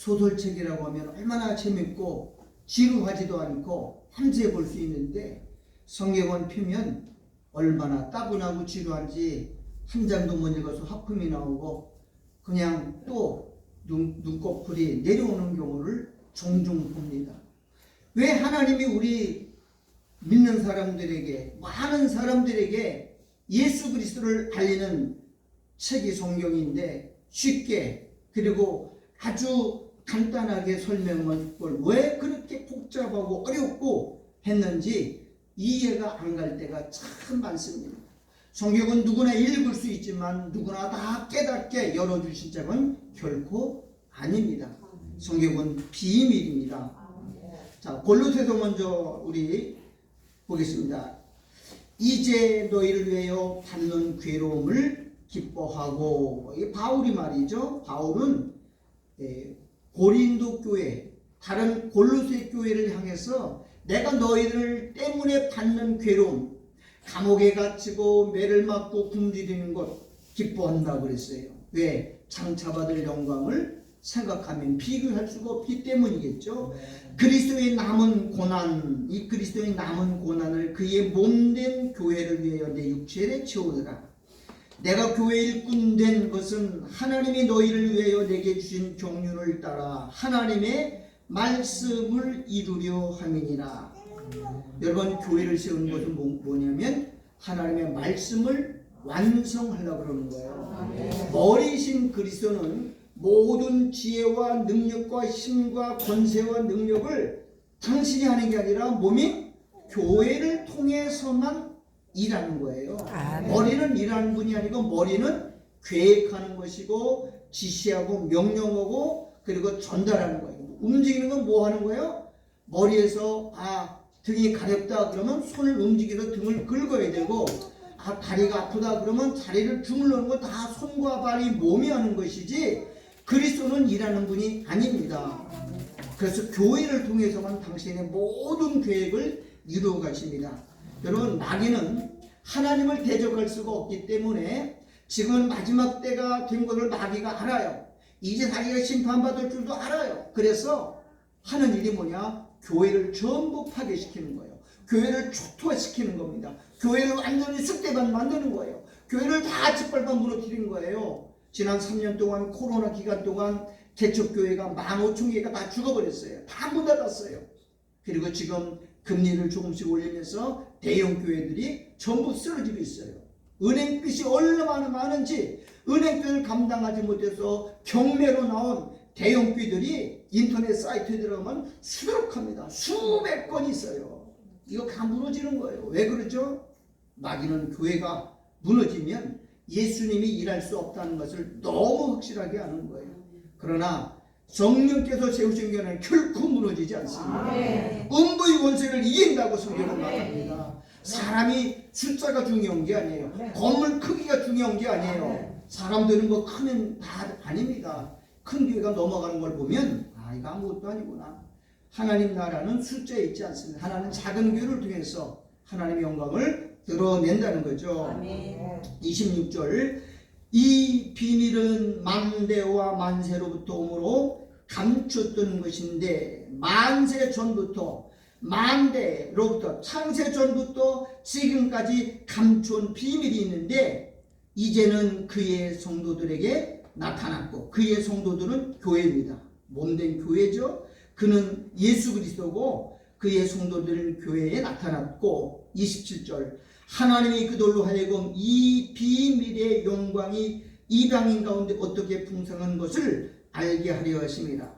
소설책이라고 하면 얼마나 재밌고 지루하지도 않고 함께 볼 수 있는데 성경은 펴면 얼마나 따분하고 지루한지 한 장도 못 읽어서 하품이 나오고 그냥 또 눈꺼풀이 내려오는 경우를 종종 봅니다. 왜 하나님이 우리 믿는 사람들에게, 많은 사람들에게 예수 그리스도를 알리는 책이 성경인데 쉽게 그리고 아주 간단하게 설명한 걸 왜 그렇게 복잡하고 어렵고 했는지 이해가 안 갈 때가 참 많습니다. 성경은 누구나 읽을 수 있지만 누구나 다 깨닫게 열어주신 책은 결코 아닙니다. 성경은 비밀입니다. 자, 골로새서 먼저 우리 보겠습니다. 이제 너희를 위하여 받는 괴로움을 기뻐하고, 이게 바울이 말이죠. 바울은 고린도 교회, 다른 골로새 교회를 향해서 내가 너희들 때문에 받는 괴로움, 감옥에 갇히고 매를 맞고 굶주리는 것 기뻐한다고 그랬어요. 왜? 장차받을 영광을 생각하면 비교할 수가 없기 때문이겠죠. 그리스도의 남은 고난, 이 그리스도의 남은 고난을 그의 몸된 교회를 위하여 내 육체에 채우느라. 내가 교회 일꾼 된 것은 하나님이 너희를 위하여 내게 주신 경륜을 따라 하나님의 말씀을 이루려 함이니라. 여러분, 교회를 세우는 것은 뭐냐면 하나님의 말씀을 완성하려고 그러는 거예요. 머리신 그리스도는 모든 지혜와 능력과 힘과 권세와 능력을 당신이 하는 게 아니라 몸인 교회를 통해서만 일하는 거예요. 머리는 일하는 분이 아니고 머리는 계획하는 것이고 지시하고 명령하고 그리고 전달하는 거예요. 움직이는 건 뭐 하는 거예요? 머리에서 등이 가렵다 그러면 손을 움직여서 등을 긁어야 되고, 다리가 아프다 그러면 다리를 주물르는 건 다 손과 발이 몸이 하는 것이지 그리스도는 일하는 분이 아닙니다. 그래서 교회를 통해서만 당신의 모든 계획을 이루어 가십니다. 여러분, 마귀는 하나님을 대적할 수가 없기 때문에 지금 마지막 때가 된 것을 마귀가 알아요. 이제 자기가 심판받을 줄도 알아요. 그래서 하는 일이 뭐냐? 교회를 전부 파괴시키는 거예요. 교회를 초토화시키는 겁니다. 교회를 완전히 쑥대밭 만드는 거예요. 교회를 다 짓밟아 무너뜨린 거예요. 지난 3년 동안 코로나 기간 동안 개척교회가 15,000개가 다 죽어버렸어요. 다 문 닫았어요. 그리고 지금 금리를 조금씩 올리면서 대형 교회들이 전부 쓰러지고 있어요. 은행빚이 얼마나 많은지 은행빚을 감당하지 못해서 경매로 나온 대형 교회들이 인터넷 사이트에 들어가면 수두룩합니다. 수백 건 있어요. 이거 다 무너지는 거예요. 왜 그러죠? 마귀는 교회가 무너지면 예수님이 일할 수 없다는 것을 너무 확실하게 아는 거예요. 그러나 성령께서 세우신 교회는 결코 무너지지 않습니다. 음부의 권세를 이긴다고 성경은 말합니다. 사람이 숫자가 중요한 게 아니에요. 건물 크기가 중요한 게 아니에요. 사람들은 뭐 크면 다 아닙니다. 큰 교회가 넘어가는 걸 보면 이거 아무것도 아니구나. 하나님 나라는 숫자에 있지 않습니다. 하나님 작은 교회를 통해서 하나님의 영광을 드러낸다는 거죠. 26절, 이 비밀은 만대와 만세로부터 오므로 감췄던 것인데, 만세 전부터, 만대로부터, 창세 전부터 지금까지 감춘 비밀이 있는데 이제는 그의 성도들에게 나타났고, 그의 성도들은 교회입니다. 몸된 교회죠. 그는 예수 그리스도고 그의 성도들은 교회에 나타났고, 27절, 하나님이 그들로 하여금 이 비밀의 영광이 이방인 가운데 어떻게 풍성한 것을 알게 하려 하십니다.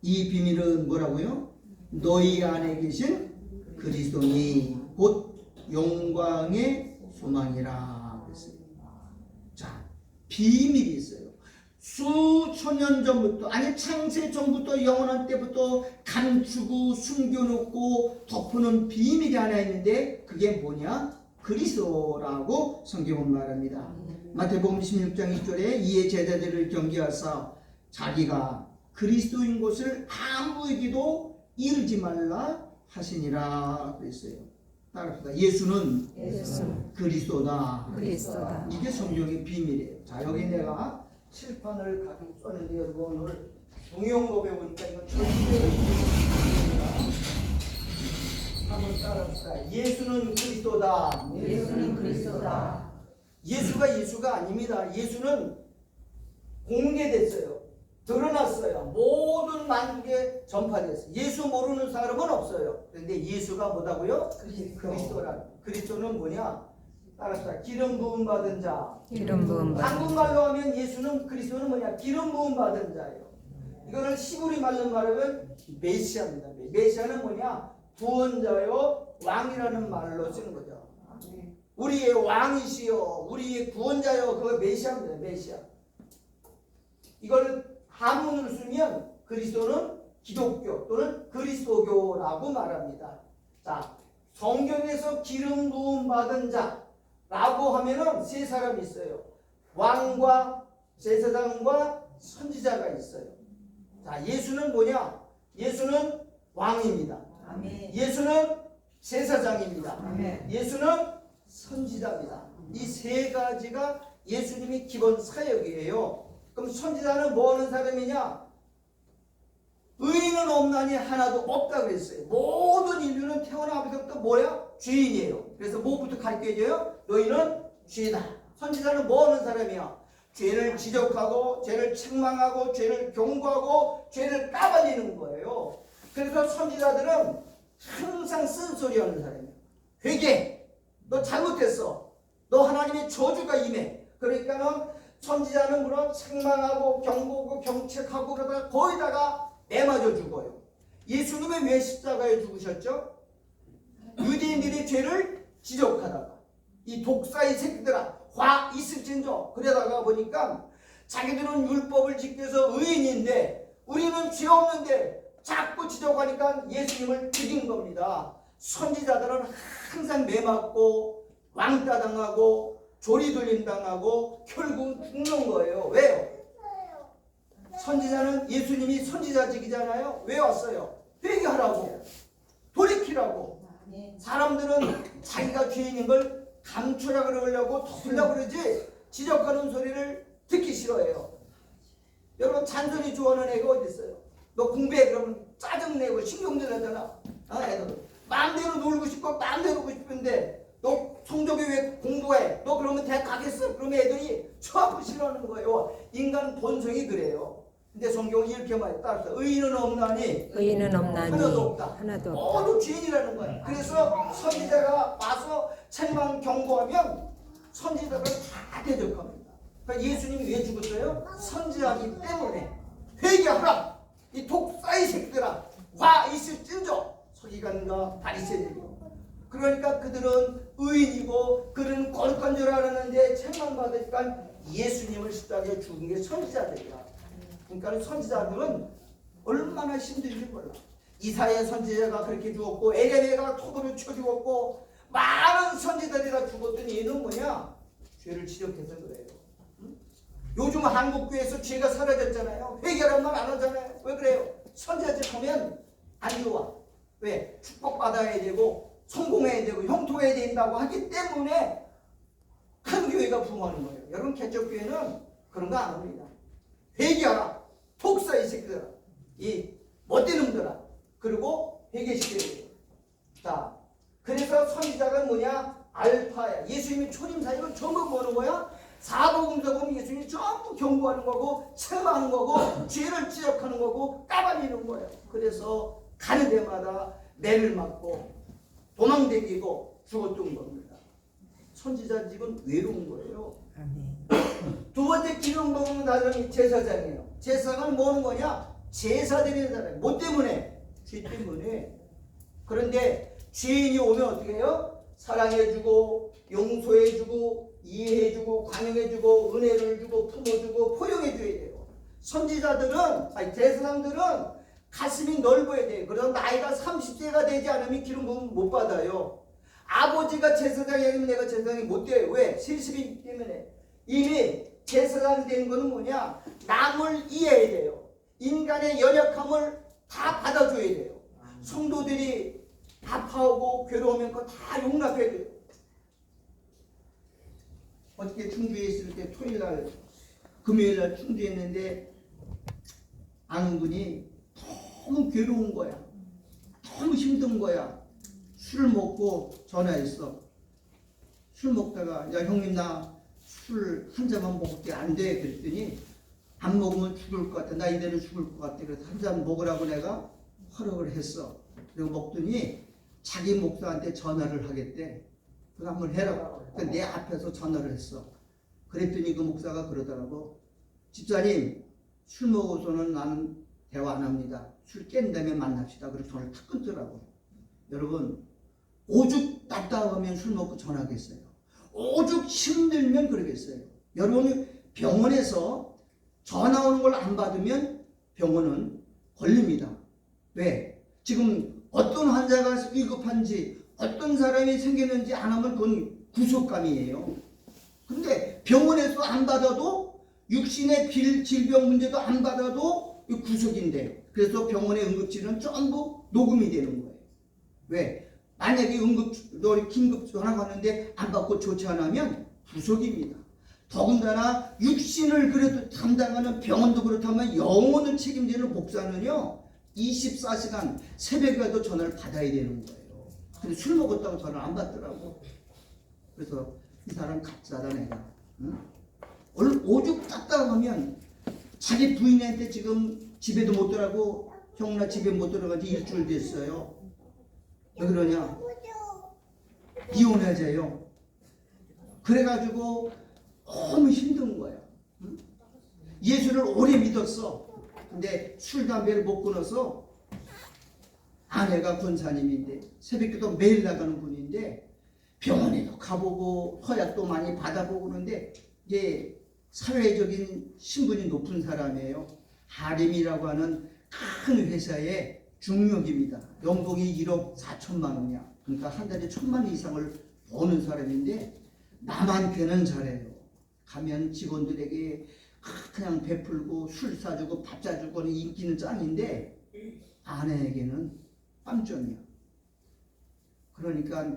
이 비밀은 뭐라고요? 너희 안에 계신 그리스도니 곧 영광의 소망이라 그랬습니다. 자, 비밀이 있어요. 수천 년 전부터, 아니 창세 전부터 영원한 때부터 감추고 숨겨놓고 덮어놓은 비밀이 하나 있는데 그게 뭐냐? 그리스도라고 성경은 말합니다. 마태복음 16장 2절에 이에 제자들을 경계하사 자기가 그리스도인 것을 아무에게도 이르지 말라 하시니라 그랬어요. 따라합시다. 예수는 그리스도다. 이게 성경의 비밀이에요. 자, 여기 내가 칠판을 가지고 썼는데 여러분 오늘 동영로 배우니까 이건 절대 한번 따라합시다. 예수는 그리스도다. 예수는 그리스도다. 예수가 아닙니다. 예수는 공개됐어요. 드러났어요. 모든 만국에 전파됐어요. 예수 모르는 사람은 없어요. 그런데 예수가 뭐다고요? 그리스도라. 그리스도는 뭐냐? 따라합시다. 기름 부음 받은 자. 기름 부음 받은 한국말로 하면 예수는 그리스도는 뭐냐? 기름 부음 받은 자예요. 이거를 히브리 말로 말하면 메시아입니다. 메시아는 뭐냐? 구원자요 왕이라는 말로 쓰는 거죠. 우리의 왕이시여, 우리의 구원자여, 그거 메시아입니다. 메시아. 이걸 한문으로 쓰면 그리스도는 기독교 또는 그리스도교라고 말합니다. 자, 성경에서 기름 부음 받은 자라고 하면은 세 사람이 있어요. 왕과 제사장과 선지자가 있어요. 자, 예수는 뭐냐? 예수는 왕입니다. 아멘. 예수는 제사장입니다. 아멘. 예수는 선지자입니다. 이 세 가지가 예수님이 기본 사역이에요. 그럼 선지자는 뭐 하는 사람이냐? 의인은 없나니 하나도 없다 그랬어요. 모든 인류는 태어나면서부터 뭐야? 죄인이에요. 그래서 뭐부터 가르쳐줘요? 너희는 죄다. 선지자는 뭐 하는 사람이야? 죄를 지적하고 죄를 책망하고 죄를 경고하고 죄를 까발리는 거예요. 그래서 선지자들은 항상 쓴소리 하는 사람이에요. 회개! 너 잘못했어. 너 하나님의 저주가 임해. 그러니까는 선지자는 물론 책망하고 경고하고 경책하고 그러다가 거기다가 내맞아 죽어요. 예수님은 왜 십자가에 죽으셨죠? 유대인들의 죄를 지적하다가 이 독사의 새끼들아 화 있을진저 그러다가 보니까 자기들은 율법을 지켜서 의인인데 우리는 죄 없는데 자꾸 지적하니까 예수님을 죽인 겁니다. 선지자들은 항상 매맞고 왕따 당하고 조리돌림 당하고 결국 죽는 거예요. 왜요? 선지자는 예수님이 선지자직이잖아요. 왜 왔어요? 회개하라고, 돌이키라고. 사람들은 자기가 죄인인 걸 감추라 그러려고 덮으려고 그러지 지적하는 소리를 듣기 싫어해요. 여러분 잔소리 좋아하는 애가 어디 있어요? 너 공부해 그러면 짜증내고 신경질 나잖아. 애들 마음대로 놀고 싶고 마음대로 놀고 싶은데 너 성적이 왜 공부해? 너 그러면 대학 가겠어? 그러면 애들이 전부 싫어하는 거예요. 인간 본성이 그래요. 근데 성경은 이렇게 말해. 따라서 의인은 없나니 의인은 없나니 하나도 없다. 하나도 없다. 모두 죄인이라는 거예요. 그래서 선지자가 와서 책망 경고하면 선지자를 다 대적합니다. 그러니까 예수님이 왜 죽었어요? 선지자이기 때문에. 회개하라. 이 독사의 새끼들아 화 있을진저. 서기관과 바리새인들이요. 그러니까 그들은 의인이고 그들은 거룩한 줄 알았는데 책망받으니까 예수님을 십자가에 죽은 게 선지자들이야. 그러니까 선지자들은 얼마나 힘든지 몰라. 이사야 선지자가 그렇게 죽었고 에레미야가 톱으로 쳐 죽었고 많은 선지자들이 다 죽었던 이유는 뭐냐? 죄를 지적해서 그래요. 요즘 한국교회에서 죄가 사라졌잖아요. 회개란 말 안 하잖아요. 왜 그래요? 선지자들 보면 안 좋아. 왜? 축복받아야 되고 성공해야 되고 형통해야 된다고 하기 때문에 큰 교회가 부흥하는 거예요. 여러분 개척교회는 그런 거 안 합니다. 회개하라. 독사의 새끼들아. 이 못된 놈들아. 그리고 회개시켜야 돼요. 자, 그래서 선지자가 뭐냐? 알파야. 예수님이 초림 사역은 전부 뭐는 거야? 사복음서 보면 예수님이 전부 경고하는 거고 책망하는 거고 죄를 지적하는 거고 까발리는 거예요. 그래서 가는 데마다 매를 맞고 도망다니고 죽었던 겁니다. 선지자직은 외로운 거예요. 두 번째 기름 부음은 사람이 제사장이에요. 제사장은 뭐는 거냐? 제사 드리는 사람. 뭐 때문에? 죄 때문에. 그런데 죄인이 오면 어떻게 해요? 사랑해주고 용서해주고 이해해주고 관용해주고 은혜를 주고 품어주고 포용해줘야 돼요. 선지자들은 제사장들은 가슴이 넓어야 돼요. 그래서 나이가 30세가 되지 않으면 기름 부음 못 받아요. 아버지가 제사장이 아니면 내가 제사장이 못 돼요. 왜? 70이기 때문에. 이미 제사장이 되는 거는 뭐냐? 남을 이해해야 돼요. 인간의 연약함을 다 받아줘야 돼요. 성도들이 아파하고 괴로우면 그거 다 용납해야 돼요. 어떻게 충주에 있을 때 토요일날 금요일날 충주에 있는데 아는 분이 너무 괴로운 거야. 너무 힘든 거야. 술을 먹고 전화했어. 술 먹다가 야 형님 나 술 한 잔만 먹을게 안 돼. 그랬더니 안 먹으면 죽을 것 같아. 나 이대로 죽을 것 같아. 그래서 한 잔 먹으라고 내가 허락을 했어. 그리고 먹더니 자기 목사한테 전화를 하겠대. 그거 한번 해라. 그러니까 내 앞에서 전화를 했어. 그랬더니 그 목사가 그러더라고. 집사님 술 먹어서는 나는 대화 안 합니다. 술 깬 다음에 만납시다. 그래서 전화를 탁 끊더라고. 여러분 오죽 답답하면 술 먹고 전화하겠어요. 오죽 힘들면 그러겠어요. 여러분 병원에서 전화 오는 걸 안 받으면 병원은 걸립니다. 왜? 지금 어떤 환자가 위급한지 어떤 사람이 생겼는지 안 하면 그건 구속감이에요. 근데 병원에서 안 받아도 육신의 질병 문제도 안 받아도 구속인데 그래서 병원의 응급실은 전부 녹음이 되는 거예요. 왜? 만약에 긴급 전화 왔는데 안 받고 조치 안 하면 구속입니다. 더군다나 육신을 그래도 담당하는 병원도 그렇다면 영혼을 책임지는 목사는요 24시간 새벽에도 전화를 받아야 되는 거예요. 근데 술 먹었다고 전화를 안 받더라고. 그래서 이 사람 가짜다 내가. 응? 오죽 답답하면 자기 부인한테 지금 집에도 못 들어가고 형 나 집에 못 들어간 지 일주일 됐어요. 왜 그러냐? 이혼하자요. 그래가지고 너무 힘든 거야. 응? 예수를 오래 믿었어. 근데 술 담배를 못 끊어서 아내가 권사님인데 새벽기도 매일 나가는 분인데 병원에도 가보고 허약도 많이 받아보고 그러는데 이게 사회적인 신분이 높은 사람이에요. 하림이라고 하는 큰 회사의 중역입니다. 연봉이 1억 4천만 원이야. 그러니까 한 달에 1,000만 원 이상을 버는 사람인데 남한테는 잘해요. 가면 직원들에게 그냥 베풀고 술 사주고 밥 사주고 인기는 짱인데 아내에게는 빵점이야. 그러니까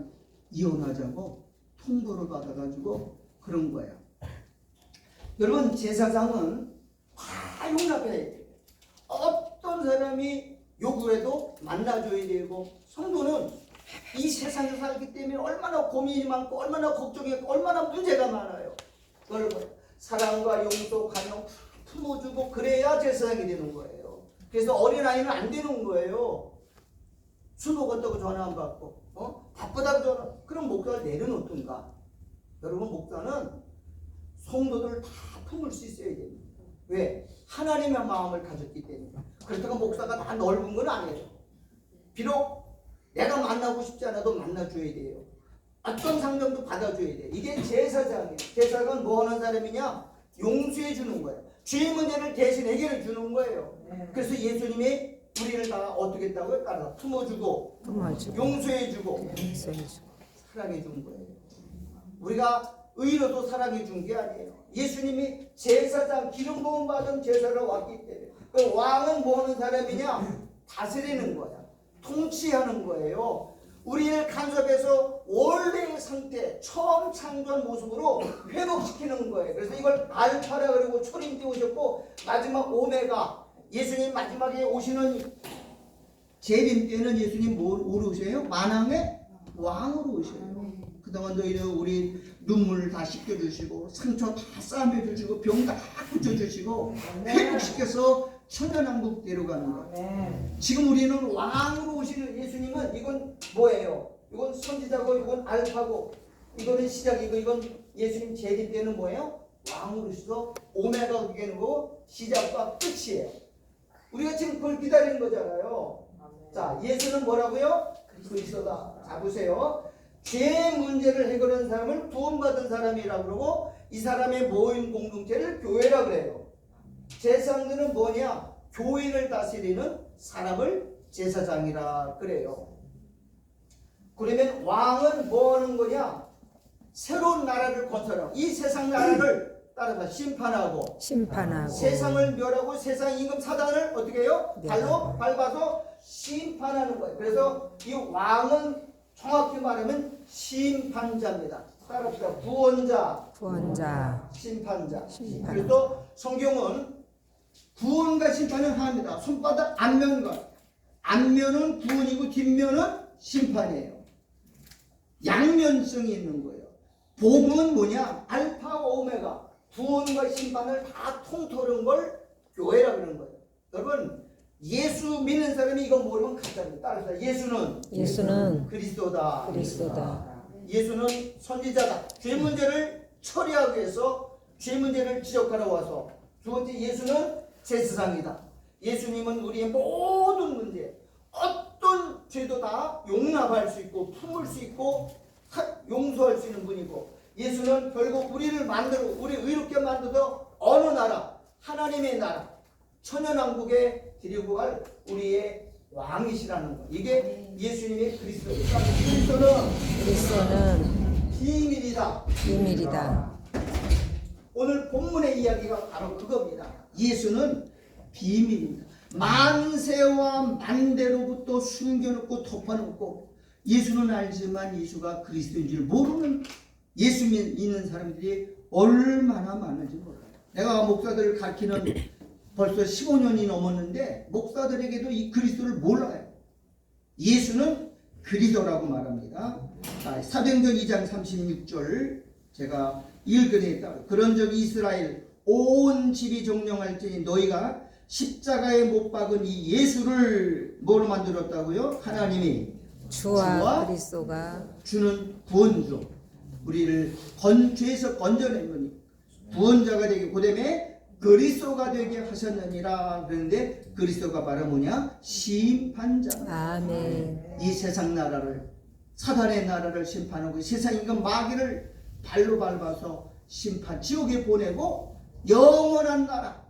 이혼하자고 통보를 받아가지고 그런 거야. 여러분 제사장은 다 용납해야 돼요. 어떤 사람이 요구해도 만나줘야 되고 성도는 이 세상에 살기 때문에 얼마나 고민이 많고 얼마나 걱정이 있고 얼마나 문제가 많아요. 그걸 사랑과 용서, 관용 품어주고 그래야 제사장이 되는 거예요. 그래서 어린아이는 안 되는 거예요. 술 먹었다고 전화 안 받고 바쁘다고 전화. 그럼 목사를 내려놓던가. 여러분 목사는 성도들을 다 품을 수 있어야 됩니다. 왜? 하나님의 마음을 가졌기 때문에. 그렇다고 목사가 다 넓은 건 아니에요. 비록 내가 만나고 싶지 않아도 만나줘야 돼요. 어떤 상담도 받아줘야 돼. 이게 제사장이에요. 제사장은 뭐 하는 사람이냐? 용서해 주는 거예요. 죄의 문제를 대신 해결해 주는 거예요. 그래서 예수님이 우리를 다 어떻게 했다고요? 따라 품어주고 용서해주고 사랑해 준 거예요. 우리가 의로도 사랑해 준 게 아니에요. 예수님이 제사장 기름 부음 받은 제사로 왔기 때문에. 그 왕은 뭐 하는 사람이냐? 다스리는 거야. 통치하는 거예요. 우리를 간섭해서 원래의 상태, 처음 창조한 모습으로 회복시키는 거예요. 그래서 이걸 알파라 그리고 초림 띄우셨고 마지막 오메가. 예수님 마지막에 오시는 재림 때는 예수님 뭐로 오세요? 만왕의 왕으로 오셔요. 그동안 너희는 우리 눈물 다 씻겨주시고 상처 다 싸매주시고 병 다 고쳐주시고 회복시켜서 천년왕국 데려가는 거예요. 지금 우리는 왕으로 오시는 예수님은 이건 뭐예요? 이건 선지자고 이건 알파고 이거는 시작이고 이건 예수님 재림 때는 뭐예요? 왕으로서 오메가 그게 뭐 시작과 끝이에요. 우리가 지금 그걸 기다리는 거잖아요. 자, 예수는 뭐라고요? 그리스도다. 자, 보세요. 죄의 문제를 해결하는 사람을 구원받은 사람이라고 그러고 이 사람의 모인 공동체를 교회라고 그래요. 제사장들은 뭐냐? 교회를 다스리는 사람을 제사장이라 그래요. 그러면 왕은 뭐 하는 거냐? 새로운 나라를 건설하고 이 세상 나라를 따라서 심판하고 세상을 멸하고 세상 임금 사단을 어떻게 해요? 발로 밟아서 심판하는 거예요. 그래서 이 왕은 정확히 말하면 심판자입니다. 따라합시다. 구원자, 심판자. 그래서 성경은 구원과 심판을 합니다. 손바닥 앞면은 구원이고 뒷면은 심판이에요. 양면성이 있는 거예요. 복음은 뭐냐? 알파 오메가, 구원과 심판을 다 통틀은 걸 교회라 그러는 거예요. 여러분, 예수 믿는 사람이 이거 모르면 가짜입니다. 따라서 예수는 그리스도다. 예수는 선지자다. 죄 문제를 처리하기 위해서 죄 문제를 지적하러 와서, 두 번째, 예수는 제사장이다. 예수님은 우리의 모든 문제, 어떤 죄도 다 용납할 수 있고 품을 수 있고 용서할 수 있는 분이고, 예수는 결국 우리 의롭게 만들어 어느 나라, 하나님의 나라, 천연왕국에 데리고 갈 우리의 왕이시라는 거. 이게 예수님의 그리스도입니다. 그리스도는 비밀이다. 오늘 본문의 이야기가 바로 그겁니다. 예수는 비밀입니다. 만세와 만대로부터 숨겨놓고 덮어놓고, 예수는 알지만 예수가 그리스도인 줄 모르는 예수 믿는 사람들이 얼마나 많은지 몰라요. 내가 목사들을 가르치는 벌써 15년이 넘었는데 목사들에게도 이 그리스도를 몰라요. 예수는 그리스도라고 말합니다. 사도행전 2장 36절 제가 읽으에 따라, 그런즉 이스라엘 온 집이 정령할지니 너희가 십자가에 못 박은 이 예수를 뭐로 만들었다고요? 하나님이 주와 그리스도가 주는 구원주, 우리를 죄에서 건져내는 구원자가 되게, 그다음에 그리스도가 되게 하셨느니라. 그런데 그리스도가 바로 뭐냐? 심판자. 아멘. 이 세상 나라를, 사단의 나라를 심판하고 세상 인간 마귀를 발로 밟아서 심판 지옥에 보내고 영원한 나라,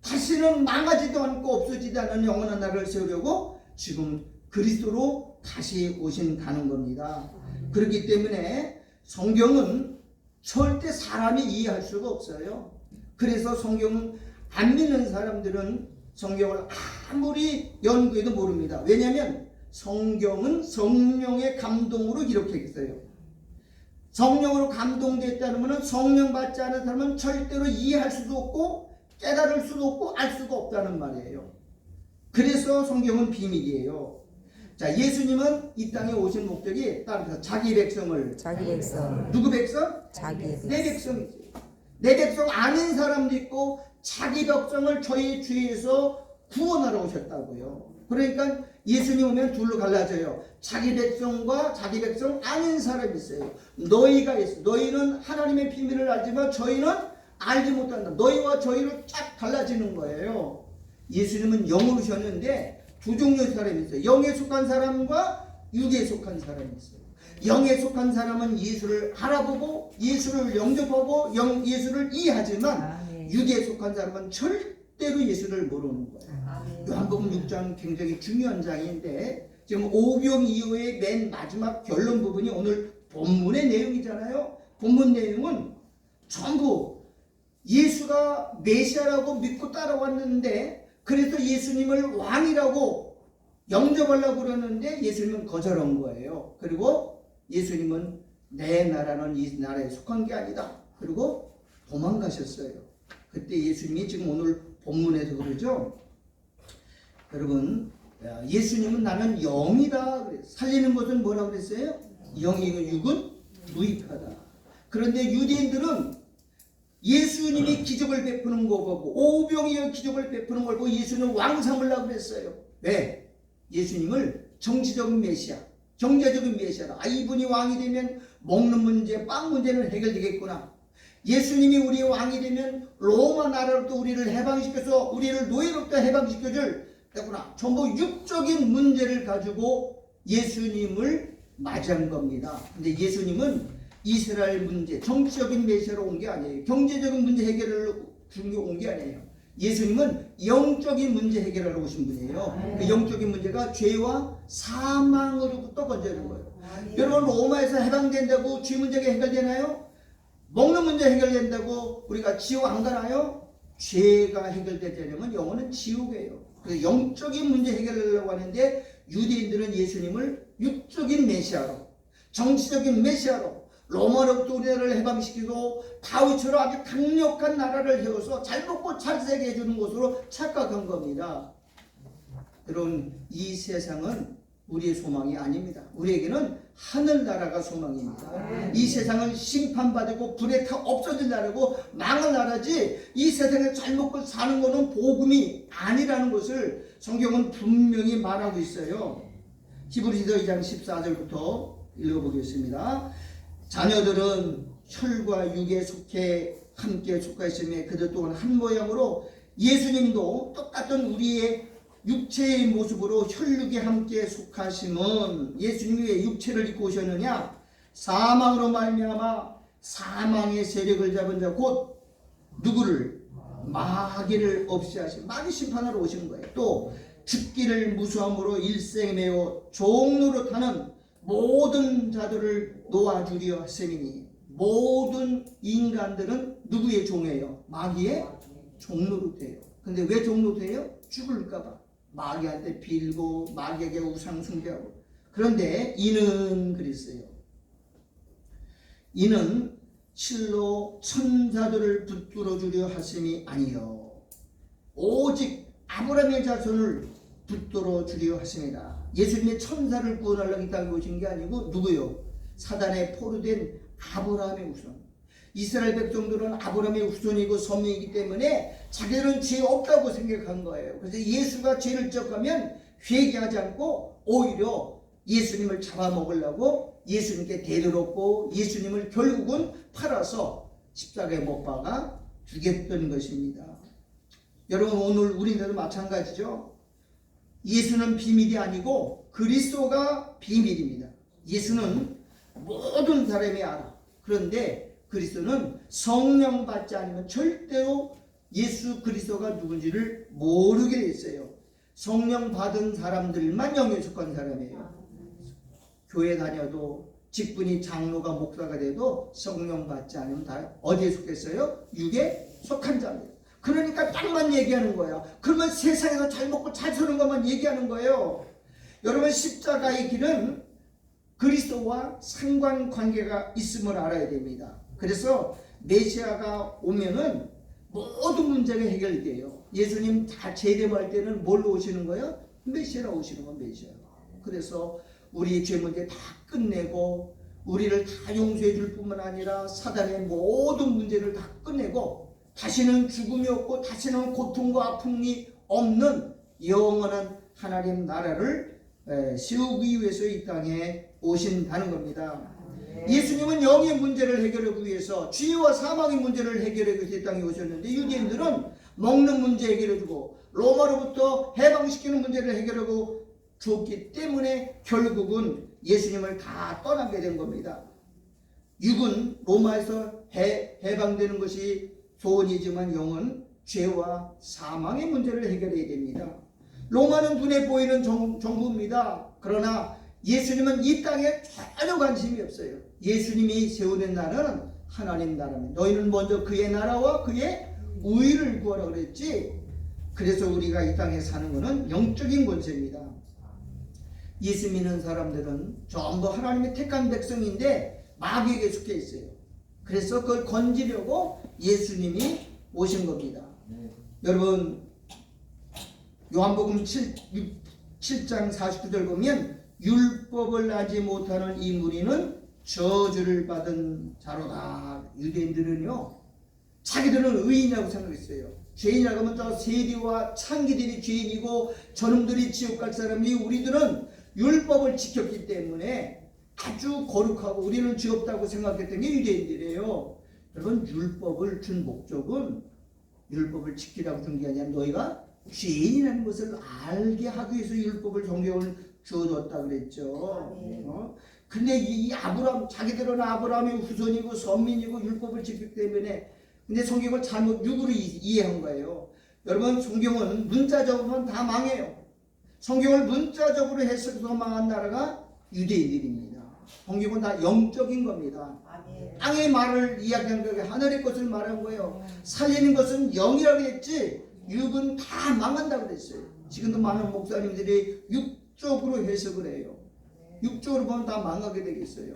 다시는 망하지도 않고 없어지지 않는 영원한 나라를 세우려고 지금 그리스도로 다시 오신다는 겁니다. 그렇기 때문에 성경은 절대 사람이 이해할 수가 없어요. 그래서 성경은 안 믿는 사람들은 성경을 아무리 연구해도 모릅니다. 왜냐하면 성경은 성령의 감동으로 기록했어요. 성령으로 감동됐다는 것은 성령 받지 않은 사람은 절대로 이해할 수도 없고 깨달을 수도 없고 알 수가 없다는 말이에요. 그래서 성경은 비밀이에요. 자, 예수님은 이 땅에 오신 목적이 따라서 자기 백성을, 누구 백성? 내 백성이지. 내 백성 아닌 사람도 있고 자기 백성을 저희 주에서 구원하러 오셨다고요. 그러니까 예수님 오면 둘로 갈라져요. 자기 백성과 자기 백성 아닌 사람이 있어요. 너희가 있어. 너희는 하나님의 비밀을 알지만 저희는 알지 못한다. 너희와 저희로 쫙 갈라지는 거예요. 예수님은 영으로 오셨는데 두 종류의 사람이 있어요. 영에 속한 사람과 육에 속한 사람이 있어요. 영에 속한 사람은 예수를 알아보고 예수를 영접하고 예수를 이해하지만 육에 속한 사람은 절대로 예수를 모르는 거예요. 요한복음 6장 굉장히 중요한 장인데 지금 오병 이후의 맨 마지막 결론 부분이 오늘 본문의 내용이잖아요. 본문 내용은 전부 예수가 메시아라고 믿고 따라왔는데, 그래서 예수님을 왕이라고 영접하려고 그러는데 예수님은 거절한 거예요. 그리고 예수님은 내 나라는 이 나라에 속한 게 아니다. 그리고 도망가셨어요. 그때 예수님이 지금 오늘 본문에서 그러죠. 여러분, 예수님은 나는 영이다. 살리는 것은 뭐라고 그랬어요? 영이고 육은 무익하다. 그런데 유대인들은 예수님이 기적을 베푸는 거 보고, 오병이어 기적을 베푸는 걸 보고 예수는 왕 삼으려고 그랬어요. 왜? 예수님을 정치적인 메시아, 경제적인 메시아다. 이분이 왕이 되면 먹는 문제, 빵 문제는 해결되겠구나. 예수님이 우리의 왕이 되면 로마 나라로부터 우리를 해방시켜서 우리를 노예로부터 해방시켜줄 때구나. 전부 육적인 문제를 가지고 예수님을 맞이한 겁니다. 근데 예수님은 이스라엘 문제, 정치적인 메시아로 온 게 아니에요. 경제적인 문제 해결을 온 게 아니에요. 예수님은 영적인 문제 해결하러 오신 분이에요. 그 영적인 문제가 죄와 사망으로부터 건져는 거예요. 여러분, 로마에서 해방된다고 죄 문제가 해결되나요? 먹는 문제 해결된다고 우리가 지옥 안 가나요? 죄가 해결되려면 영혼은 지옥이에요. 그래서 영적인 문제 해결하려고 하는데 유대인들은 예수님을 육적인 메시아로, 정치적인 메시아로, 로마로부터 우리나라를 해방시키고 다윗처럼 아주 강력한 나라를 세워서 잘 먹고 잘 살게 해주는 곳으로 착각한 겁니다. 여러분, 이 세상은 우리의 소망이 아닙니다. 우리에게는 하늘나라가 소망입니다. 이 세상은 심판받고 불에 타 없어질 나라고 망할 나라지, 이 세상에 잘 먹고 사는 것은 복음이 아니라는 것을 성경은 분명히 말하고 있어요. 히브리서 2장 14절부터 읽어보겠습니다. 자녀들은 혈과 육에 함께 속해 있으며 그들 또한 한 모양으로 예수님도 똑같은 우리의 육체의 모습으로 혈육에 함께 속하심은 예수님이 왜 육체를 입고 오셨느냐? 사망으로 말미암아 사망의 세력을 잡은 자 곧 누구를? 마귀를 없이 하신, 마귀 심판하러 오신 거예요. 또 죽기를 무수함으로 일생에 매어 종로로 타는 모든 자들을 놓아주려 하심이니, 모든 인간들은 누구의 종이에요? 마귀의 종로로 돼요. 근데 왜 종로 돼요? 죽을까봐 마귀한테 빌고 마귀에게 우상 숭배하고. 그런데 이는 그랬어요. 이는 실로 천사들을 붙들어 주려 하심이 아니요 오직 아브라함의 자손을 붙들어 주려 하심이라. 예수님이 천사를 구원하려고 이 땅에 오신 게 아니고 누구요? 사단에 포로된 아브라함의 후손. 이스라엘 백성들은 아브라함의 후손이고 선민이기 때문에 자기들은 죄 없다고 생각한 거예요. 그래서 예수가 죄를 지적하면 회개하지 않고 오히려 예수님을 잡아먹으려고 예수님께 대들었고, 예수님을 결국은 팔아서 십자가에 못 박아 죽였던 것입니다. 여러분, 오늘 우리들도 마찬가지죠. 예수는 비밀이 아니고 그리스도가 비밀입니다. 예수는 모든 사람이 알아. 그런데 그리스도는 성령 받지 않으면 절대로 예수 그리스도가 누군지를 모르게 됐어요. 성령 받은 사람들만 영에 속한 사람이에요. 교회 다녀도 직분이 장로가 목사가 돼도 성령 받지 않으면 다 어디에 속했어요? 육에 속한 자입니다. 그러니까 딱만 얘기하는 거야. 그러면 세상에서 잘 먹고 잘 사는 것만 얘기하는 거예요. 여러분, 십자가의 길은 그리스도와 상관관계가 있음을 알아야 됩니다. 그래서 메시아가 오면은 모든 문제가 해결돼요. 예수님 다 제대할 때는 뭘로 오시는 거예요? 메시아로 오시는 건 메시아. 그래서 우리 죄 문제 다 끝내고 우리를 다 용서해 줄 뿐만 아니라 사단의 모든 문제를 다 끝내고 다시는 죽음이 없고 다시는 고통과 아픔이 없는 영원한 하나님 나라를 세우기 위해서 이 땅에 오신다는 겁니다. 예수님은 영의 문제를 해결하기 위해서 죄와 사망의 문제를 해결하기 위해서 이 땅에 오셨는데, 유대인들은 먹는 문제 해결해주고 로마로부터 해방시키는 문제를 해결하고 줬기 때문에 결국은 예수님을 다 떠나게 된 겁니다. 육은 로마에서 해방되는 것이 소원이지만 영은 죄와 사망의 문제를 해결해야 됩니다. 로마는 눈에 보이는 정부입니다. 그러나 예수님은 이 땅에 전혀 관심이 없어요. 예수님이 세우는 나라는 하나님 나라입니다. 너희는 먼저 그의 나라와 그의 의를 구하라 그랬지. 그래서 우리가 이 땅에 사는 것은 영적인 권세입니다. 예수 믿는 사람들은 전부 하나님의 택한 백성인데 마귀에게 속해 있어요. 그래서 그걸 건지려고 예수님이 오신 겁니다. 여러분, 요한복음 7장 49절 보면 율법을 알지 못하는 이 무리는 저주를 받은 자로다. 유대인들은요, 자기들은 의인이라고 생각했어요. 죄인이라고 하면 저 세리와 창기들이 죄인이고 저놈들이 지옥 갈 사람이, 우리들은 율법을 지켰기 때문에 아주 거룩하고 우리는 죄 없다고 생각했던 게 유대인들이에요. 여러분, 율법을 준 목적은 율법을 지키라고 준 게 아니라 너희가 죄인이라는 것을 알게 하기 위해서 율법을 성경을 주어줬다 그랬죠. 근데 이 아브라함, 자기들은 아브라함의 후손이고 선민이고 율법을 지키기 때문에, 근데 성경을 잘못 육으로 이해한 거예요. 여러분, 성경은 문자적으로는 다 망해요. 성경을 문자적으로 해석해서 망한 나라가 유대인들입니다. 성경은 다 영적인 겁니다. 땅의 말을 이야기한 거예요. 하늘의 것을 말한 거예요. 살리는 것은 영이라고 했지 육은 다 망한다고 그랬어요. 지금도 많은 목사님들이 육적으로 해석을 해요. 육적으로 보면 다 망하게 되겠어요.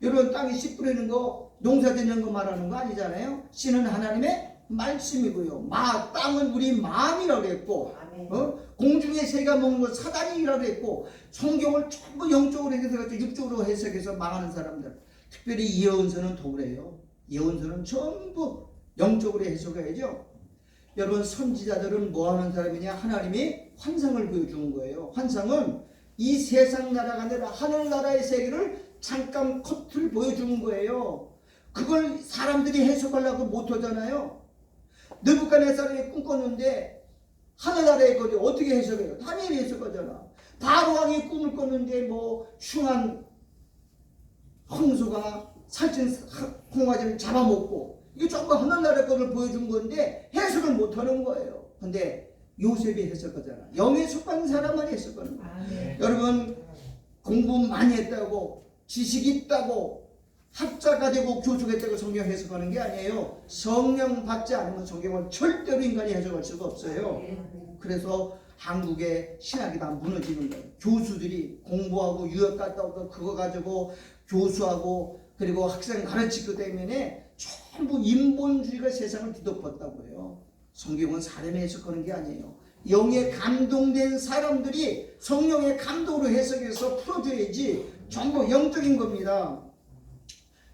여러분 땅에 씨 뿌리는 거 농사 짓는 거 말하는 거 아니잖아요. 씨는 하나님의 말씀이고요. 땅은 우리 마음이라고 했고 공중의 새가 먹는 거 사단이라고 했고 성경을 전부 영적으로 해석해서 육적으로 해석해서 망하는 사람들 특별히 예언서는 더 그래요. 예언서는 전부 영적으로 해석해야죠. 여러분 선지자들은 뭐 하는 사람이냐? 하나님이 환상을 보여주는 거예요. 환상은 이 세상 나라가 아니라 하늘나라의 세계를 잠깐 컷을 보여주는 거예요. 그걸 사람들이 해석하려고 못하잖아요. 느부갓네살이 꿈꿨는데 하늘나라의 거리 어떻게 해석해요? 다니엘이 해석하잖아. 바로왕이 꿈을 꿨는데 뭐 흉한 홍수가 살찐 홍아지를 잡아먹고 이게 전부 하늘나라의 거를 보여준 건데 해석을 못하는 거예요. 근데 요셉이 해석하잖아. 영에 속한 사람만 해석하는 거예요. 여러분 공부 많이 했다고 지식이 있다고 학자가 되고 교수가 됐다고 성경 해석하는 게 아니에요. 성령 받지 않으면 성경을 절대로 인간이 해석할 수가 없어요. 그래서 한국의 신학이 다 무너지는 거예요. 교수들이 공부하고 유학 갔다 오고 그거 가지고 교수하고 그리고 학생 가르치기 때문에 전부 인본주의가 세상을 뒤덮었다고 해요. 성경은 사람이 해석하는 게 아니에요. 영에 감동된 사람들이 성령의 감동으로 해석해서 풀어줘야지 전부 영적인 겁니다.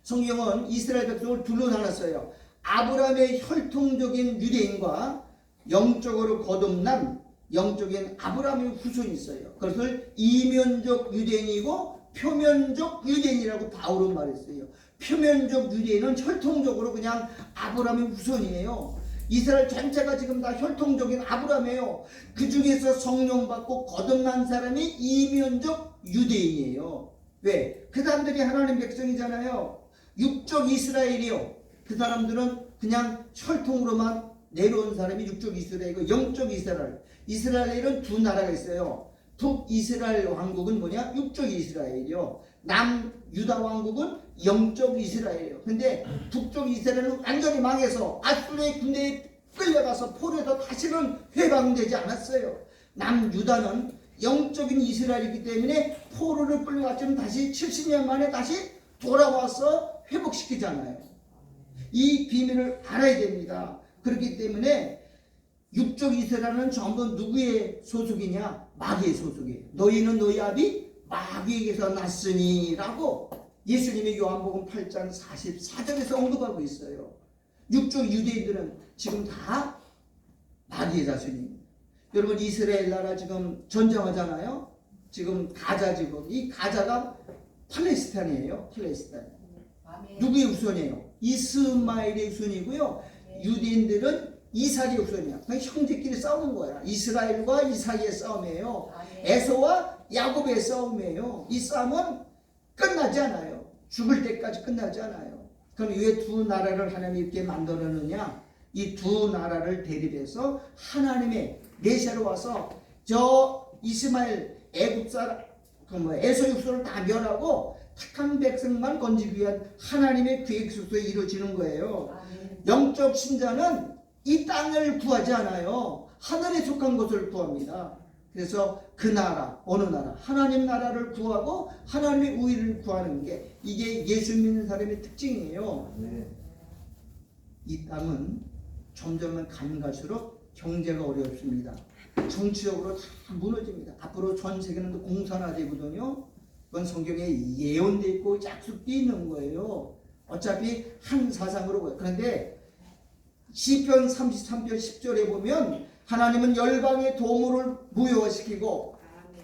성경은 이스라엘 백성을 둘로 나눴어요. 아브라함의 혈통적인 유대인과 영적으로 거듭난 영적인 아브라함의 후손이 있어요. 그것을 이면적 유대인이고 표면적 유대인이라고 바울은 말했어요. 표면적 유대인은 혈통적으로 그냥 아브라함의 후손이에요. 이스라엘 전체가 지금 다 혈통적인 아브라함이에요. 그 중에서 성령 받고 거듭난 사람이 이면적 유대인이에요. 왜? 그 사람들이 하나님 백성이잖아요. 육적 이스라엘이요. 그 사람들은 그냥 혈통으로만 내려온 사람이 육적 이스라엘이고 영적 이스라엘. 이스라엘은 두 나라가 있어요. 북이스라엘 왕국은 뭐냐? 육적 이스라엘이요. 남유다 왕국은 영적 이스라엘이에요. 근데 북쪽 이스라엘은 완전히 망해서 아수르의 군대에 끌려가서 포로에서 다시는 해방되지 않았어요. 남유다는 영적인 이스라엘이기 때문에 포로를 끌려갔지만 다시 70년 만에 다시 돌아와서 회복시키잖아요. 이 비밀을 알아야 됩니다. 그렇기 때문에 육적 이스라엘은 전부 누구의 소속이냐? 마귀의 소속이에요. 너희는 너희 아비 마귀에게서 났으니 라고 예수님이 요한복음 8장 44절에서 언급하고 있어요. 육적 유대인들은 지금 다 마귀의 자손입니다. 여러분 이스라엘 나라 지금 전쟁하잖아요. 지금 가자 지금 이 가자가 팔레스타인이에요. 팔레스타인. 누구의 후손이에요? 이스마엘의 후손이고요. 유대인들은 이삭의 후손이야. 형제끼리 싸우는 거야. 이스라엘과 이삭의 싸움이에요. 에서와 야곱의 싸움이에요. 이 싸움은 끝나지 않아요. 죽을 때까지 끝나지 않아요. 그럼 왜 두 나라를 하나님이 이렇게 만들어내느냐? 이 두 나라를 대립해서 하나님의 메시아로 와서 저 이스마엘 애굽 사람 에서의 후손을 다 멸하고 택한 백성만 건지기 위한 하나님의 계획 속에 이루어지는 거예요. 영적 신자는 이 땅을 구하지 않아요. 하늘에 속한 것을 구합니다. 그래서 그 나라, 어느 나라, 하나님 나라를 구하고 하나님의 우위를 구하는 게 이게 예수 믿는 사람의 특징이에요. 이 땅은 점점 가면 갈수록 경제가 어렵습니다. 정치적으로 다 무너집니다. 앞으로 전 세계는 공산화되거든요. 그건 성경에 예언되어 있고 약속되어 있는 거예요. 어차피 한 사상으로 보여요. 그런데 시편 33편 10절에 보면 하나님은 열방의 도물을 무효화시키고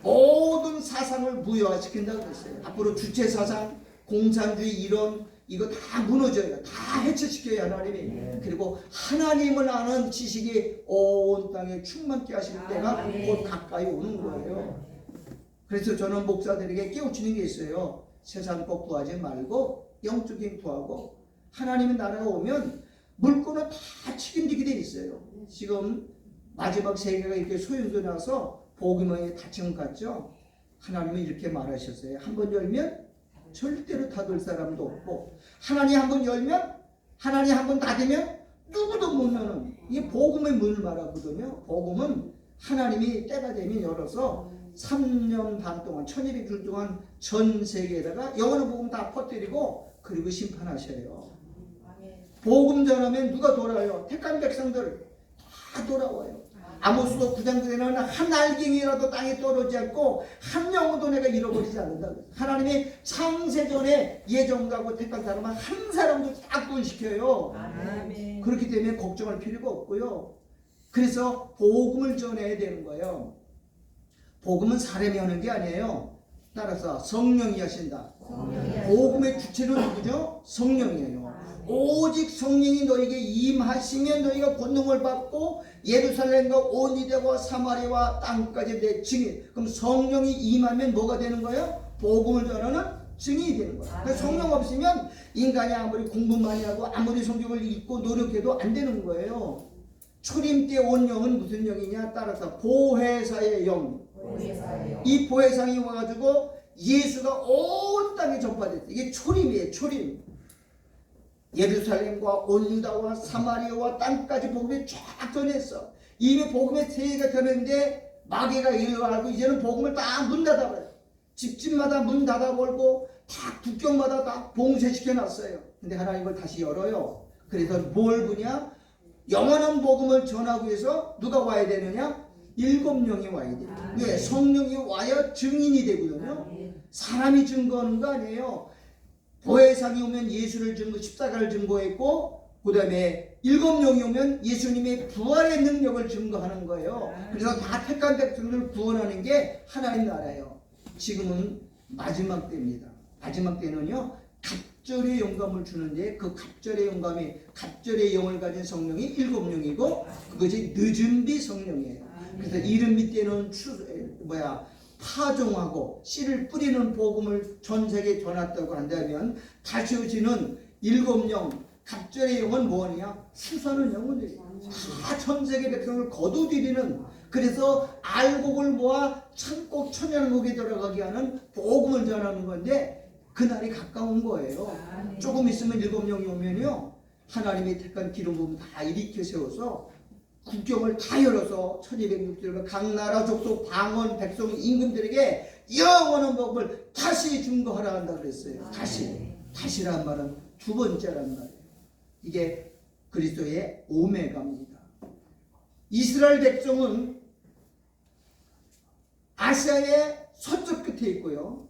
모든 사상을 무효화시킨다고 그랬어요. 앞으로 주체사상, 공산주의 이론 이거 다 무너져요. 다 해체시켜요 하나님이. 그리고 하나님을 아는 지식이 온 땅에 충만케 하실 때가 곧 가까이 오는 거예요. 그래서 저는 목사들에게 깨우치는 게 있어요. 세상 것 구하지 말고 영적인 구하고 하나님의 나라가 오면 물건은 다 책임지게 돼 있어요. 지금 마지막 세계가 이렇게 소용돌이 나서 복음의 닫힘 같죠. 하나님은 이렇게 말하셨어요. 한번 열면 절대로 닫을 사람도 없고 하나님 한번 열면 하나님 한번 닫으면 누구도 못 여는 이게 복음의 문을 말하거든요. 복음은 하나님이 때가 되면 열어서 3년 반 동안 1200일 동안 전 세계에다가 영원한 복음 다 퍼뜨리고 그리고 심판하셔요. 복음 전하면 누가 돌아요? 택한 백성들 다 돌아와요. 아모스도 9장 9절에는 한 알갱이라도 땅에 떨어지지 않고 한 영혼도 내가 잃어버리지 않는다. 하나님이 창세전에 예정하고 택한 사람은 한 사람도 다 구원시켜요. 아멘. 그렇기 때문에 걱정할 필요가 없고요. 그래서 복음을 전해야 되는 거예요. 복음은 사람이 하는 게 아니에요. 따라서 성령이 하신다. 복음의 주체는 누구죠? 성령이에요. 오직 성령이 너에게 임하시면 너희가 권능을 받고 예루살렘과 온 유대와 사마리아와 땅까지 내 증인. 그럼 성령이 임하면 뭐가 되는 거예요? 복음을 전하는 증인이 되는 거예요. 그러니까 성령 없으면 인간이 아무리 공부 많이 하고 아무리 성경을 읽고 노력해도 안 되는 거예요. 초림 때 온 영은 무슨 영이냐? 따라서 보혜사의 영. 이 보혜상이 와가지고 예수가 온 땅에 전파됐어요. 이게 초림이에요. 초림. 예루살렘과 온 유다와 사마리아와 땅까지 복음이 쫙 전했어. 이미 복음의 세계가 되는데 마귀가 이를 알고 이제는 복음을 다 문 닫아버려요. 집집마다 문 닫아버리고 다 국경마다 다 봉쇄시켜놨어요. 근데 하나님을 다시 열어요. 그래서 뭘 보냐? 영원한 복음을 전하기 위해서 누가 와야 되느냐? 7명이 와야 돼요. 왜? 성령이 와야 증인이 되거든요. 사람이 증거하는 거 아니에요. 보혜상이 오면 예수를 증거, 십자가를 증거했고, 그 다음에 7명이 오면 예수님의 부활의 능력을 증거하는 거예요. 그래서 다 택한 백성들을 구원하는 게 하나님 나라예요. 지금은 마지막 때입니다. 마지막 때는요, 갑절의 영감을 주는데 그 갑절의 영감이, 갑절의 영을 가진 성령이 7명이고 그것이 늦은 비 성령이에요. 그래서 이른 밑에는 파종하고 씨를 뿌리는 복음을 전 세계에 전했다고 한다면 다시 오시는 7명 갑절의 영은 뭐냐? 수사는 영혼들이 다 전 세계 백성을 거두들이는, 그래서 알곡을 모아 천곡 천연곡에 들어가게 하는 복음을 전하는 건데 그날이 가까운 거예요. 조금 있으면 7명이 오면요 하나님이 택한 기름 부음 다 일으켜 세워서 국경을 다 열어서 1260일 각 나라 족속 방언 백성 임금들에게 영원한 복음을 다시 증거하라 한다 그랬어요. 다시란 말은 두 번째란 말이에요. 이게 그리스도의 오메가입니다. 이스라엘 백성은 아시아의 서쪽 끝에 있고요,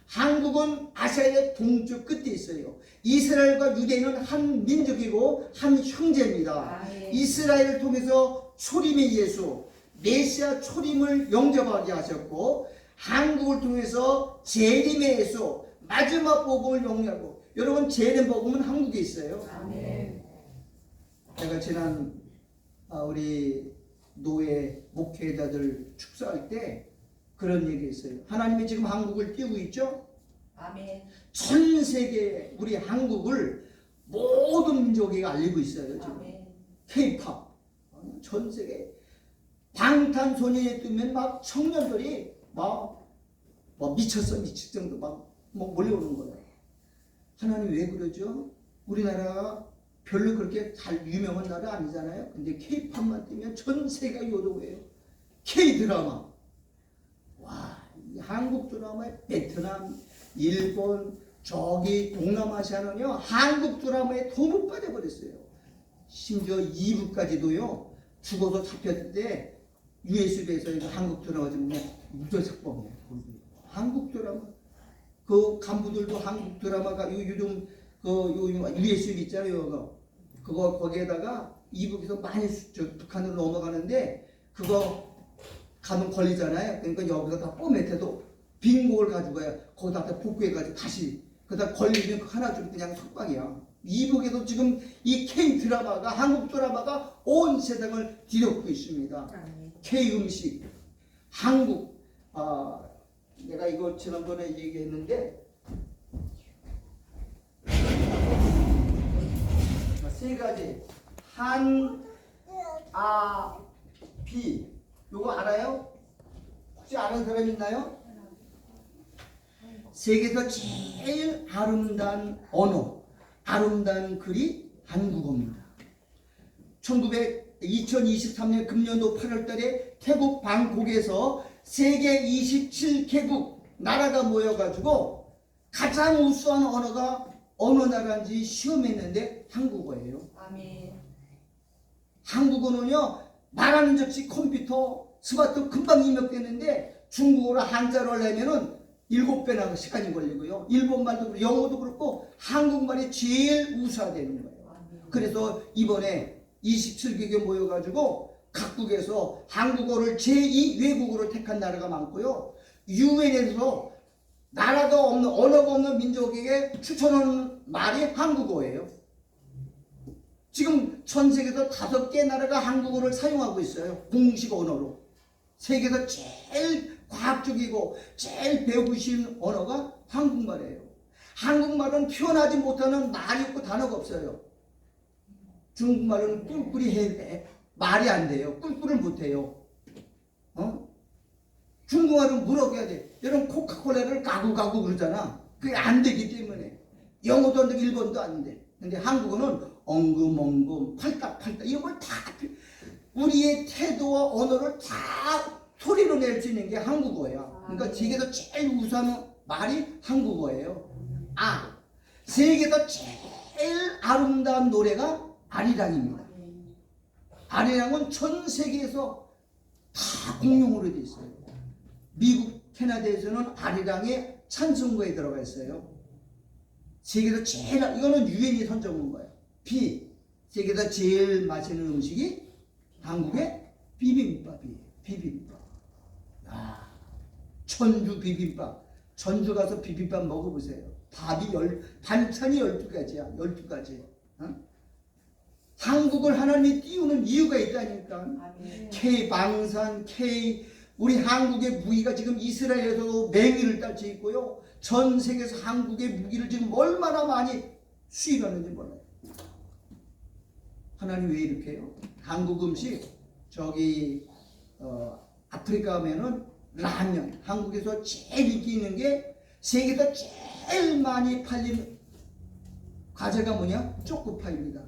한국은 아시아의 동쪽 끝에 있어요. 이스라엘과 유대인은 한 민족이고 한 형제입니다. 이스라엘을 통해서 초림의 예수, 메시아 초림을 영접하게 하셨고, 한국을 통해서 재림의 예수, 마지막 복음을 영접하고, 여러분 재림 복음은 한국에 있어요. 제가 지난 우리 노예 목회자들 축사할 때 그런 얘기 했어요. 하나님이 지금 한국을 띄우고 있죠? 아멘. 전 세계 우리 한국을 모든 민족이 알리고 있어요. 지금 K-팝 전 세계 방탄소년이 뜨면 막 청년들이 막 미쳤어 미칠 정도 막 몰려오는 거예요. 하나님 왜 그러죠? 우리나라가 별로 그렇게 잘 유명한 나라 아니잖아요. 근데 K-팝만 뜨면 전 세계가 요동해요. K-드라마. 와, 이 한국 드라마에 베트남, 일본, 저기 동남아시아는요 한국 드라마에 너무 빠져버렸어요. 심지어 2부까지도요 죽어서 잡혔을 때 USB에서 한국 드라마 좀 무조건이에요. 한국 드라마 그 간부들도 한국 드라마가 요즘 USB 있잖아요. 그거 거기에다가 이북에서 많이 북한으로 넘어가는데 그거 가면 걸리잖아요. 그러니까 여기서 다 포맷해도 빈곡을 가지고 가요. 거기다 복구해가지고 다시 그다 걸리면 그 하나 좀 그냥 석방이야. 이북에도 지금 이 K 드라마가 한국 드라마가 온 세상을 뒤덮고 있습니다. K 음식, 한국 내가 이거 지난번에 얘기했는데 세 가지 한, 아, 비 요거 알아요? 혹시 아는 사람 있나요? 세계에서 제일 아름다운 언어, 아름다운 글이 한국어입니다. 2023년 금년도 8월 달에 태국 방콕에서 세계 27개국 나라가 모여가지고 가장 우수한 언어가 어느 나라인지 시험했는데 한국어예요. 아멘. 한국어는요, 말하는 즉시 컴퓨터, 스마트 금방 입력되는데 중국어로 한자로 하려면은 7배나 시간이 걸리고요. 일본말도 그렇고 영어도 그렇고 한국말이 제일 우수화되는 거예요. 그래서 이번에 27개국에 모여가지고 각국에서 한국어를 제2 외국어로 택한 나라가 많고요. 유엔에서 나라가 없는, 언어가 없는 민족에게 추천하는 말이 한국어예요. 지금 전 세계에서 5개 나라가 한국어를 사용하고 있어요. 공식 언어로. 세계에서 제일 과학적이고 제일 배우기 쉬운 언어가 한국말이에요. 한국말은 표현하지 못하는 말이 없고 단어가 없어요. 중국말은 꿀꿀이 해야 돼. 말이 안 돼요. 꿀꿀을 못해요. 중국말은 뭐라고 해야 돼? 여러분 코카콜라를 가구가구 그러잖아. 그게 안 되기 때문에. 영어도 안 되고 일본도 안 돼. 근데 한국어는 엉금엉금 팔딱팔딱 이런 걸 다 우리의 태도와 언어를 다 소리로 낼 수 있는 게 한국어야. 그러니까 세계에서 제일 우수한 말이 한국어예요. 세계에서 제일 아름다운 노래가 아리랑입니다. 아리랑은 전 세계에서 다 공용으로 돼 있어요. 미국, 캐나다에서는 아리랑의 찬송가에 들어가 있어요. 세계에서 제일, 이거는 유엔이 선정한 거예요. 세계에서 제일 맛있는 음식이 한국의 비빔밥이에요. 비빔밥. 전주 비빔밥. 전주 가서 비빔밥 먹어보세요. 반찬이 12가지야. 12가지. 한국을 하나님이 띄우는 이유가 있다니까. K방산, 우리 한국의 무기가 지금 이스라엘에서도 맹위를 떨쳐 있고요. 전 세계에서 한국의 무기를 지금 얼마나 많이 수입하는지 몰라요. 하나님 왜 이렇게 해요? 한국 음식, 아프리카 가면은 라면, 한국에서 제일 인기 있는 게 세계에서 제일 많이 팔린 과자가 뭐냐? 초코파이입니다.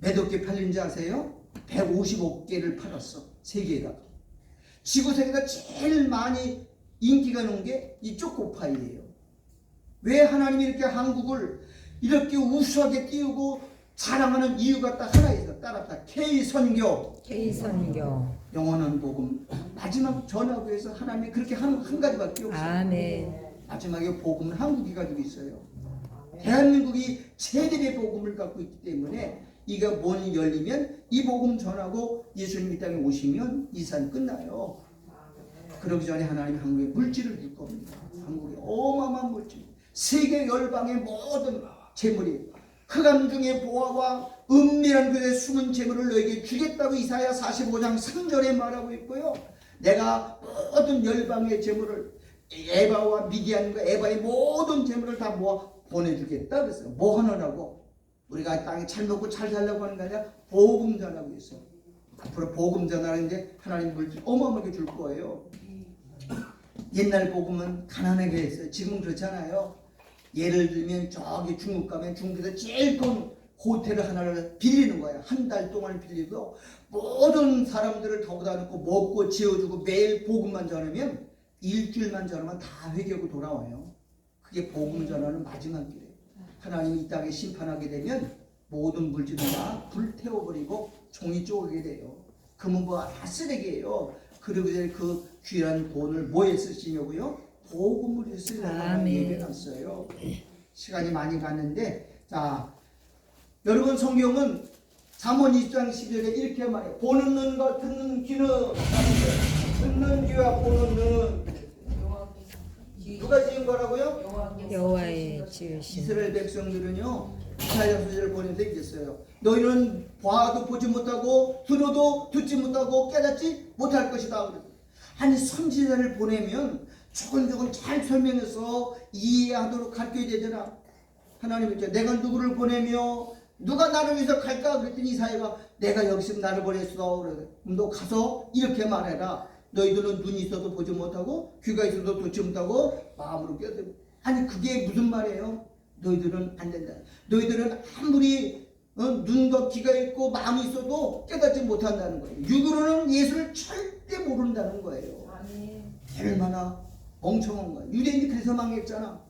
몇 개 팔린지 아세요? 155개를 팔았어. 세계에다가. 지구상에서 제일 많이 인기가 있는 게 이 초코파이예요. 왜 하나님이 이렇게 한국을 이렇게 우수하게 띄우고 자랑하는 이유가 딱 하나 있어. 따라합시다. K선교. 영원한 복음. 마지막 전하고에서 하나님이 그렇게 한 가지밖에 없어요. 아멘. 마지막에 복음은 한국이 가지고 있어요. 대한민국이 최대의 복음을 갖고 있기 때문에 이가 문이 열리면 이 복음 전하고 예수님 이 땅에 오시면 이 산 끝나요. 그러기 전에 하나님 한국에 물질을 줄 겁니다. 한국에 어마어마한 물질. 세계 열방의 모든 재물이 흑암 중의 보화와 은밀한 곳에 숨은 재물을 너에게 주겠다고 이사야 45장 3절에 말하고 있고요. 내가 모든 열방의 재물을 에바와 미디안과 에바의 모든 재물을 다 모아 보내주겠다 그랬어요. 뭐 하느라고? 우리가 땅에 잘 먹고 잘 살려고 하는 게 아니라 복음 전하고 있어. 앞으로 복음 전하는데 하나님 물질 어마어마하게 줄 거예요. 옛날 복음은 가난하게 했어요. 지금은 그렇잖아요. 예를 들면 저기 중국 가면 중국에서 제일 큰 호텔을 하나를 빌리는 거야. 한 달 동안 빌리고 모든 사람들을 더다 놓고 먹고 지어주고 매일 복음만 전하면 일주일만 전하면 다 회개하고 돌아와요. 그게 복음 전하는 마지막 길이에요. 하나님이 이 땅에 심판하게 되면 모든 물질을 다 불태워버리고 종이 쪼개게 돼요. 금은보가 다 쓰레기예요. 그러기 전에 그 귀한 돈을 뭐에 쓰시냐고요? 복음을 쓰려고 예배했어요. 시간이 많이 갔는데, 자, 여러분 성경은 잠언 20장 10절에 이렇게 말해요. 보는 눈과 듣는 귀는 듣는 귀와 보는 눈은 누가 지은 거라고요? 여호와의 지으신. 이스라엘 백성들은요, 이사야 서절을 보내면서 얘기했어요. 너희는 봐도 보지 못하고 들어도 듣지 못하고 깨닫지 못할 것이다. 아니 선지자를 보내면 조근조근 잘 설명해서 이해하도록 가르쳐야 되잖아. 하나님이 이제 내가 누구를 보내며 누가 나를 위해서 갈까? 그랬더니 이사야가 내가 여기서 나를 보냈어. 그래. 너 가서 이렇게 말해라. 너희들은 눈이 있어도 보지 못하고 귀가 있어도 듣지 못하고 마음으로 깨닫고. 아니 그게 무슨 말이에요? 너희들은 안 된다. 너희들은 아무리 눈과 귀가 있고 마음이 있어도 깨닫지 못한다는 거예요. 육으로는 예수를 절대 모른다는 거예요. 얼마나 멍청한 거야. 유대인이 그래서 망했잖아.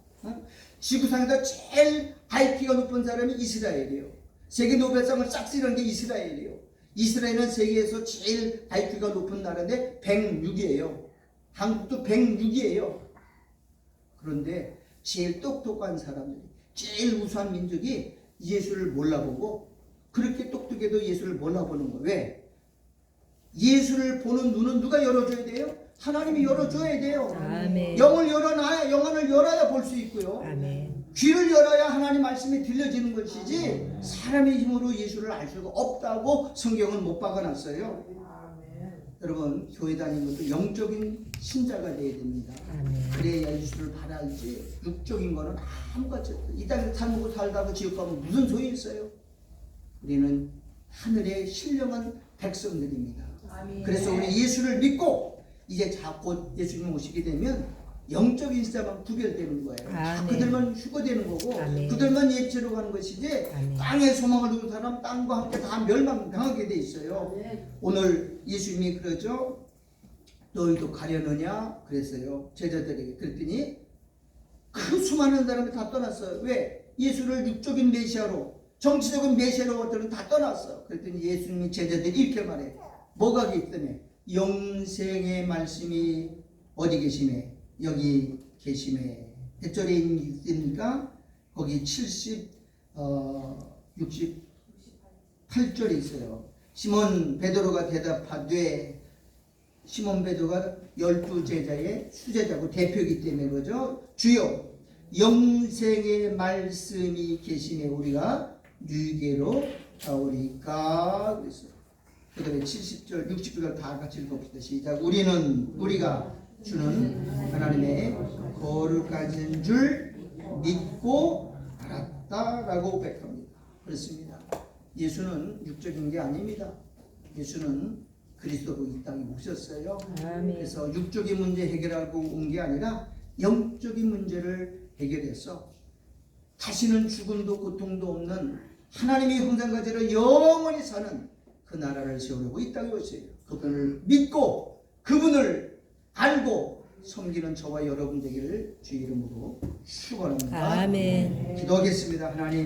지구상에서 제일 IQ가 높은 사람이 이스라엘이에요. 세계 노벨상을 싹 쓰는 게 이스라엘이에요. 이스라엘은 세계에서 제일 IQ가 높은 나라인데 106이에요. 한국도 106이에요. 그런데 제일 똑똑한 사람들이, 제일 우수한 민족이 예수를 몰라보고, 그렇게 똑똑해도 예수를 몰라보는 거예요. 왜? 예수를 보는 눈은 누가 열어줘야 돼요? 하나님이 열어줘야 돼요. 아멘. 영을 열어놔야, 영혼을 열어야 볼 수 있고요. 아멘. 귀를 열어야 하나님 말씀이 들려지는 것이지, 사람의 힘으로 예수를 알 수가 없다고 성경은 못 박아놨어요. 여러분, 교회 다니는 것도 영적인 신자가 되어야 됩니다. 아멘. 그래야 예수를 바라지, 육적인 거는 아무것도 없어요. 이 땅에 살고 살다가 지옥 가면 무슨 소용이 있어요? 우리는 하늘의 신령한 백성들입니다. 그래서 우리 예수를 믿고 이제 자꾸 예수님 오시게 되면 영적인 신자만 구별되는 거예요. 아멘. 그들만 휴거되는 거고, 아멘. 그들만 예체로 가는 것이지, 아멘. 땅에 소망을 두는 사람 땅과 함께 다 멸망당하게 돼 있어요. 오늘 예수님이 그러죠. 너희도 가려느냐 그랬어요. 제자들에게. 그랬더니 그 수많은 사람이 다 떠났어요. 왜? 예수를 육적인 메시아로, 정치적인 메시아로 들은 다 떠났어. 그랬더니 예수님이 제자들이 이렇게 말해. 뭐가 있다며? 영생의 말씀이 어디 계시매? 여기 계시매. 몇 절에 있습니까? 거기 68절에 있어요. 시몬 베드로가 대답하되, 시몬 베드로가 12제자의 수제자고 대표이기 때문에 그러죠. 주여, 영생의 말씀이 계시매 우리가 누게로 가오리까. 그 다음에 70절, 60절 다 같이 읽어봅시다. 시작. 우리가 주는 하나님의 거룩하신 줄 믿고 알았다라고 고백합니다. 그렇습니다. 예수는 육적인 게 아닙니다. 예수는 그리스도로 이 땅에 오셨어요. 아멘. 그래서 육적인 문제 해결하고 온 게 아니라 영적인 문제를 해결해서 다시는 죽음도 고통도 없는 하나님의 형상가제로 영원히 사는 그 나라를 세우려고 이 땅에 오세요. 그분을 믿고 그분을 알고 섬기는 저와 여러분 되기를 주의 이름으로 축원합니다. 아멘. 기도하겠습니다. 하나님.